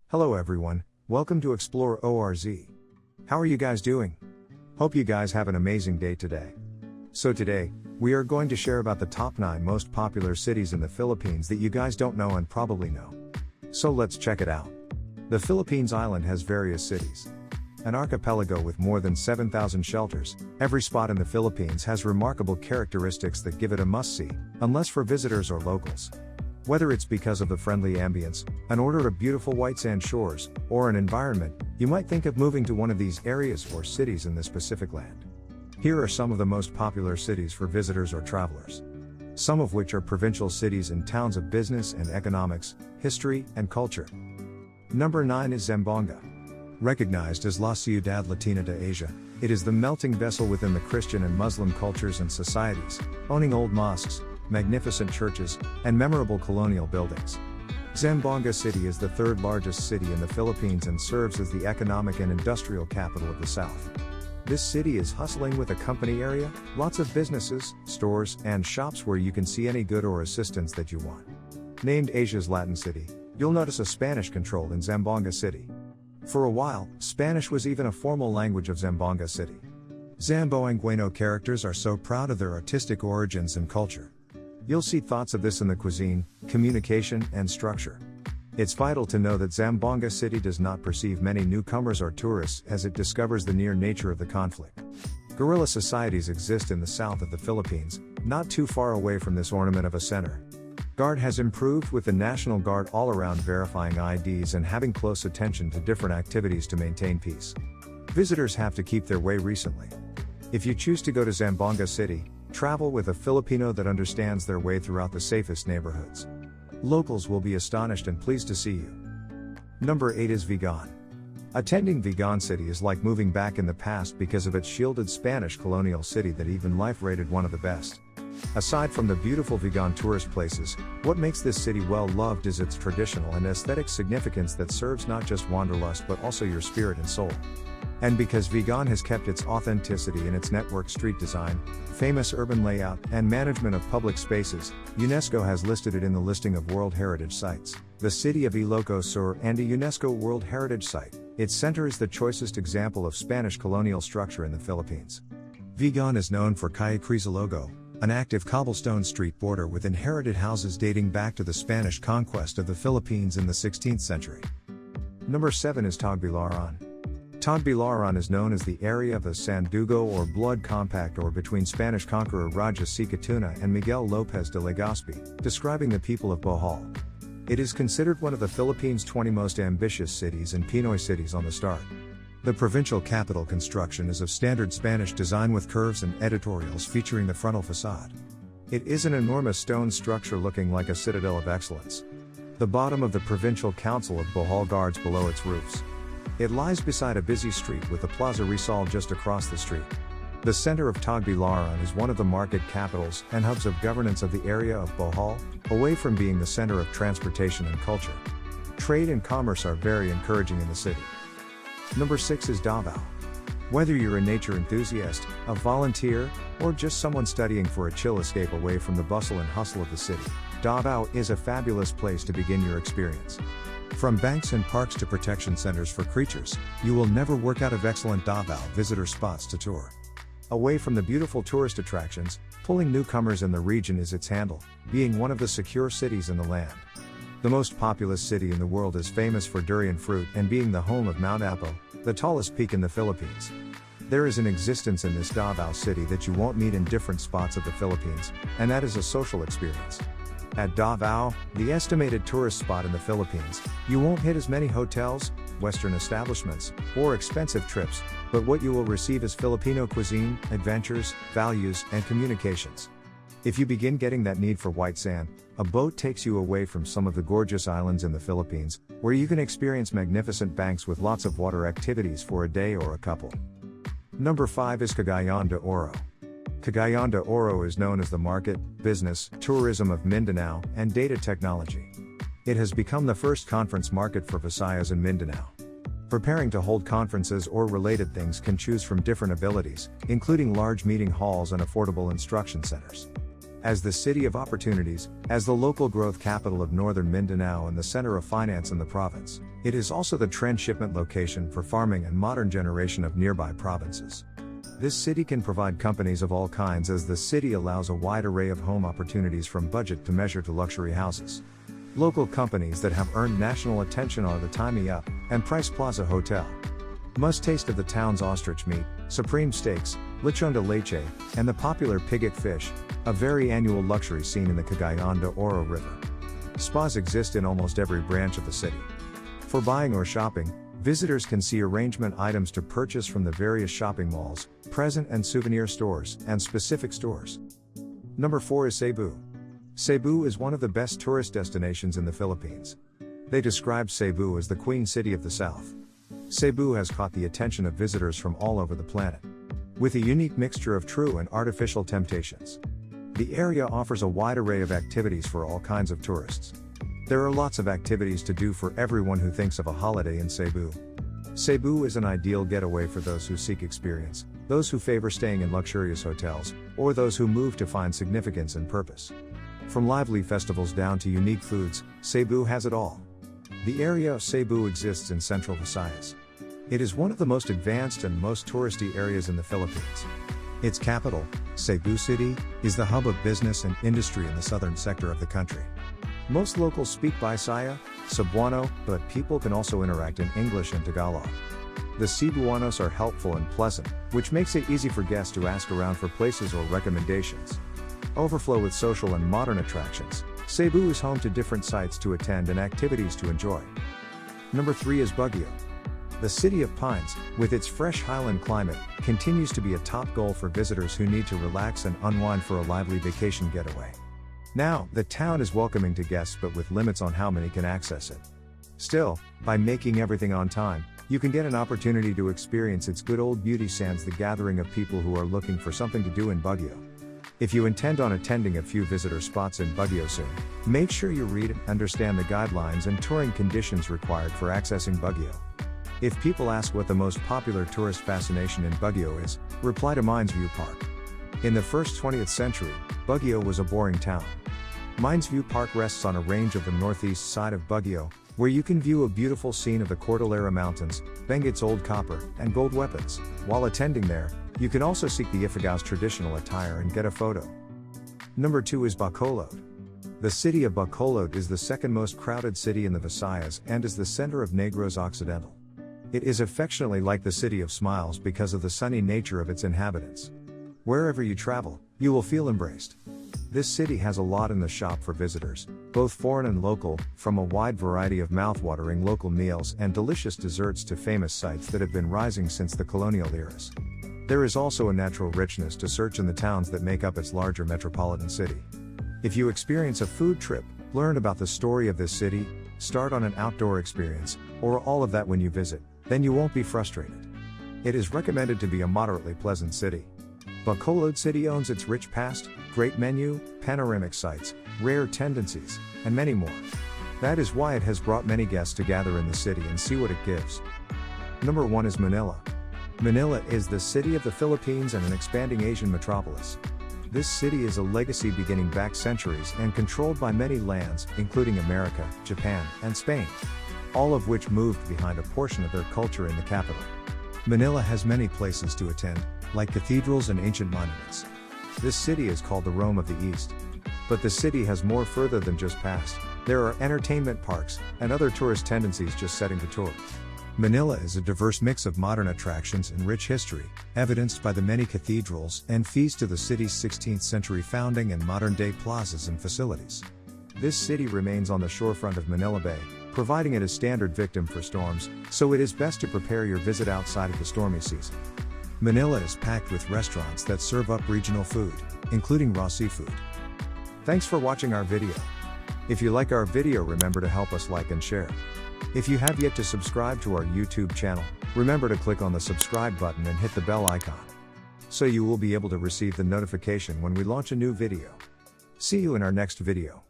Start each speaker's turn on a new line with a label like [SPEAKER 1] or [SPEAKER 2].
[SPEAKER 1] Hello everyone, welcome to Explore ORZ. How are you guys doing? Hope you guys have an amazing day today. So today, we are going to share about the top 9 most popular cities in the Philippines that you guys don't know and probably know. So let's check it out. The Philippines island has various cities. An archipelago with more than 7,000 shelters, every spot in the Philippines has remarkable characteristics that give it a must-see, unless for visitors or locals. Whether it's because of the friendly ambience, an order of beautiful white sand shores, or an environment, you might think of moving to one of these areas or cities in this Pacific land. Here are some of the most popular cities for visitors or travelers. Some of which are provincial cities and towns of business and economics, history, and culture. Number 9 is Zamboanga. Recognized as La Ciudad Latina de Asia, it is the melting vessel within the Christian and Muslim cultures and societies, owning old mosques, magnificent churches, and memorable colonial buildings. Zamboanga City is the third largest city in the Philippines and serves as the economic and industrial capital of the South. This city is hustling with a company area, lots of businesses, stores, and shops where you can see any good or assistance that you want. Named Asia's Latin City, you'll notice a Spanish control in Zamboanga City. For a while, Spanish was even a formal language of Zamboanga City. Zamboangueno characters are so proud of their artistic origins and culture. You'll see thoughts of this in the cuisine, communication, and structure. It's vital to know that Zamboanga City does not perceive many newcomers or tourists as it discovers the near nature of the conflict. Guerrilla societies exist in the south of the Philippines, not too far away from this ornament of a center. Guard has improved with the National Guard all around verifying IDs and having close attention to different activities to maintain peace. Visitors have to keep their way recently. If you choose to go to Zamboanga City, travel with a Filipino that understands their way throughout the safest neighborhoods. Locals will be astonished and pleased to see you. Number 8 is Vigan. Attending Vigan City is like moving back in the past because of its shielded Spanish colonial city that even Life rated one of the best. Aside from the beautiful Vigan tourist places, what makes this city well loved is its traditional and aesthetic significance that serves not just wanderlust but also your spirit and soul. And because Vigan has kept its authenticity in its network street design, famous urban layout, and management of public spaces, UNESCO has listed it in the listing of World Heritage Sites. The city of Ilocos Sur and a UNESCO World Heritage Site, its center is the choicest example of Spanish colonial structure in the Philippines. Vigan is known for Calle Crizalogo, an active cobblestone street border with inherited houses dating back to the Spanish conquest of the Philippines in the 16th century. Number 7 is Tagbilaran. Tagbilaran is known as the area of the Sandugo or Blood Compact or between Spanish conqueror Raja Sikatuna and Miguel Lopez de Legazpi, describing the people of Bohol. It is considered one of the Philippines' 20 most ambitious cities and Pinoy cities on the start. The provincial capital construction is of standard Spanish design with curves and editorials featuring the frontal facade. It is an enormous stone structure looking like a citadel of excellence. The bottom of the Provincial Council of Bohol guards below its roofs. It lies beside a busy street with the Plaza Rizal just across the street. The center of Tagbilaran is one of the market capitals and hubs of governance of the area of Bohol, away from being the center of transportation and culture. Trade and commerce are very encouraging in the city. Number 6 is Davao. Whether you're a nature enthusiast, a volunteer, or just someone studying for a chill escape away from the bustle and hustle of the city, Davao is a fabulous place to begin your experience. From banks and parks to protection centers for creatures, you will never work out of excellent Davao visitor spots to tour. Away from the beautiful tourist attractions, pulling newcomers in the region is its handle, being one of the secure cities in the land. The most populous city in the world is famous for durian fruit and being the home of Mount Apo, the tallest peak in the Philippines. There is an existence in this Davao city that you won't meet in different spots of the Philippines, and that is a social experience. At Davao, the estimated tourist spot in the Philippines, you won't hit as many hotels, Western establishments, or expensive trips, but what you will receive is Filipino cuisine, adventures, values, and communications. If you begin getting that need for white sand, a boat takes you away from some of the gorgeous islands in the Philippines, where you can experience magnificent banks with lots of water activities for a day or a couple. Number 5 is Cagayan de Oro. Cagayan de Oro is known as the market, business, tourism of Mindanao, and data technology. It has become the first conference market for Visayas in Mindanao. Preparing to hold conferences or related things can choose from different abilities, including large meeting halls and affordable instruction centers. As the city of opportunities, as the local growth capital of northern Mindanao and the center of finance in the province, it is also the transshipment location for farming and modern generation of nearby provinces. This city can provide companies of all kinds as the city allows a wide array of home opportunities from budget to measure to luxury houses. Local companies that have earned national attention are the Timey Up and Price Plaza Hotel. Must taste of the town's ostrich meat, supreme steaks, lechon de leche, and the popular pigget fish, a very annual luxury scene in the Cagayan de Oro River. Spas exist in almost every branch of the city. For buying or shopping, visitors can see arrangement items to purchase from the various shopping malls, present and souvenir stores, and specific stores. Number 4 is Cebu. Cebu is one of the best tourist destinations in the Philippines. They describe Cebu as the Queen City of the South. Cebu has caught the attention of visitors from all over the planet. With a unique mixture of true and artificial temptations. The area offers a wide array of activities for all kinds of tourists. There are lots of activities to do for everyone who thinks of a holiday in Cebu. Cebu is an ideal getaway for those who seek experience, those who favor staying in luxurious hotels, or those who move to find significance and purpose. From lively festivals down to unique foods, Cebu has it all. The area of Cebu exists in central Visayas. It is one of the most advanced and most touristy areas in the Philippines. Its capital, Cebu City, is the hub of business and industry in the southern sector of the country. Most locals speak Bisaya, Cebuano, but people can also interact in English and Tagalog. The Cebuanos are helpful and pleasant, which makes it easy for guests to ask around for places or recommendations. Overflow with social and modern attractions, Cebu is home to different sites to attend and activities to enjoy. Number 3 is Baguio. The city of pines, with its fresh highland climate, continues to be a top goal for visitors who need to relax and unwind for a lively vacation getaway. Now, the town is welcoming to guests but with limits on how many can access it. Still, by making everything on time, you can get an opportunity to experience its good old beauty sans the gathering of people who are looking for something to do in Baguio. If you intend on attending a few visitor spots in Baguio soon, make sure you read and understand the guidelines and touring conditions required for accessing Baguio. If people ask what the most popular tourist fascination in Baguio is, reply to Mines View Park. In the first 20th century, Baguio was a boring town. Mines View Park rests on a range of the northeast side of Baguio, where you can view a beautiful scene of the Cordillera Mountains, Benguet's old copper and gold weapons. While attending there, you can also seek the Ifugão's traditional attire and get a photo. Number 2 is Bacolod. The city of Bacolod is the second most crowded city in the Visayas and is the center of Negros Occidental. It is affectionately like the City of Smiles because of the sunny nature of its inhabitants. Wherever you travel, you will feel embraced. This city has a lot in the shop for visitors, both foreign and local, from a wide variety of mouth-watering local meals and delicious desserts to famous sites that have been rising since the colonial eras. There is also a natural richness to search in the towns that make up its larger metropolitan city. If you experience a food trip, learn about the story of this city, start on an outdoor experience, or all of that when you visit, then you won't be frustrated. It is recommended to be a moderately pleasant city. Bacolod City owns its rich past, great menu, panoramic sites, rare tendencies, and many more. That is why it has brought many guests to gather in the city and see what it gives. Number 1 is Manila. Manila is the city of the Philippines and an expanding Asian metropolis. This city is a legacy beginning back centuries and controlled by many lands, including America, Japan, and Spain, all of which moved behind a portion of their culture in the capital. Manila has many places to attend, like cathedrals and ancient monuments. This city is called the Rome of the East. But the city has more further than just past. There are entertainment parks and other tourist tendencies just setting the tour. Manila is a diverse mix of modern attractions and rich history, evidenced by the many cathedrals and feast to the city's 16th century founding and modern-day plazas and facilities. This city remains on the shorefront of Manila Bay, providing it a standard victim for storms, so it is best to prepare your visit outside of the stormy season. Manila is packed with restaurants that serve up regional food, including raw seafood. Thanks for watching our video. If you like our video, remember to help us like and share. If you have yet to subscribe to our YouTube channel, remember to click on the subscribe button and hit the bell icon, so you will be able to receive the notification when we launch a new video. See you in our next video.